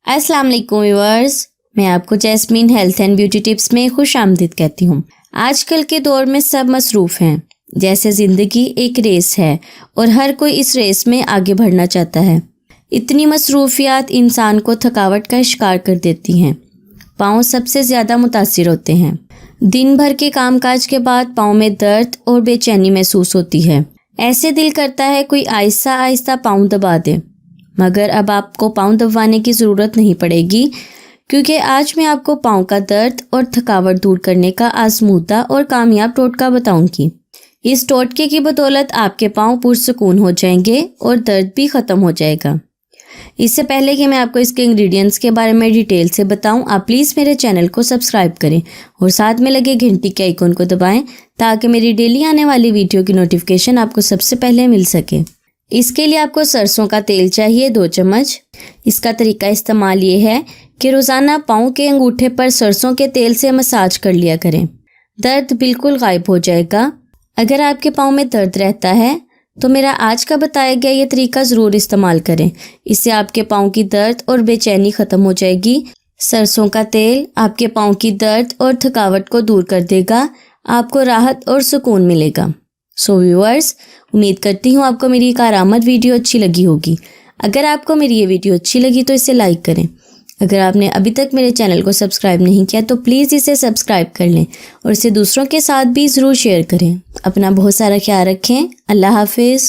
अस्सलाम वालेकुम व्यूअर्स, मैं आपको jasmine health and beauty tips में खुश आमदीद कहती हूँ। आजकल के दौर में सब मसरूफ़ हैं, जैसे ज़िंदगी एक रेस है और हर कोई इस रेस में आगे बढ़ना चाहता है। इतनी मसरूफियात इंसान को थकावट का शिकार कर देती हैं। पाँव सबसे ज़्यादा मुतासिर होते हैं। दिन भर के कामकाज के बाद पाँव में दर्द और बेचैनी महसूस होती है। ऐसे दिल करता है कोई आहिस्ता आहिस्ता पाँव दबा दे, मगर अब आपको पाँव दबाने की ज़रूरत नहीं पड़ेगी, क्योंकि आज मैं आपको पाँव का दर्द और थकावट दूर करने का आजमूदा और कामयाब टोटका बताऊंगी। इस टोटके की बदौलत आपके पाँव पुरसुकून हो जाएंगे और दर्द भी ख़त्म हो जाएगा। इससे पहले कि मैं आपको इसके इंग्रेडिएंट्स के बारे में डिटेल से बताऊं, आप प्लीज़ मेरे चैनल को सब्सक्राइब करें और साथ में लगे घंटी के आइकन को दबाएं ताकि मेरी डेली आने वाली वीडियो की नोटिफिकेशन आपको सबसे पहले मिल सके। इसके लिए आपको सरसों का तेल चाहिए 2 चम्मच। इसका तरीका इस्तेमाल ये है कि रोज़ाना पाँव के अंगूठे पर सरसों के तेल से मसाज कर लिया करें। दर्द बिल्कुल गायब हो जाएगा। अगर आपके पाँव में दर्द रहता है तो मेरा आज का बताया गया ये तरीका ज़रूर इस्तेमाल करें। इससे आपके पाँव की दर्द और बेचैनी ख़त्म हो जाएगी। सरसों का तेल आपके पाँव की दर्द और थकावट को दूर कर देगा। आपको राहत और सुकून मिलेगा। सो व्यूअर्स, उम्मीद करती हूँ आपको मेरी कारामद वीडियो अच्छी लगी होगी। अगर आपको मेरी ये वीडियो अच्छी लगी तो इसे लाइक करें। अगर आपने अभी तक मेरे चैनल को सब्सक्राइब नहीं किया तो प्लीज़ इसे सब्सक्राइब कर लें और इसे दूसरों के साथ भी ज़रूर शेयर करें। अपना बहुत सारा ख्याल रखें। अल्लाह हाफिज़।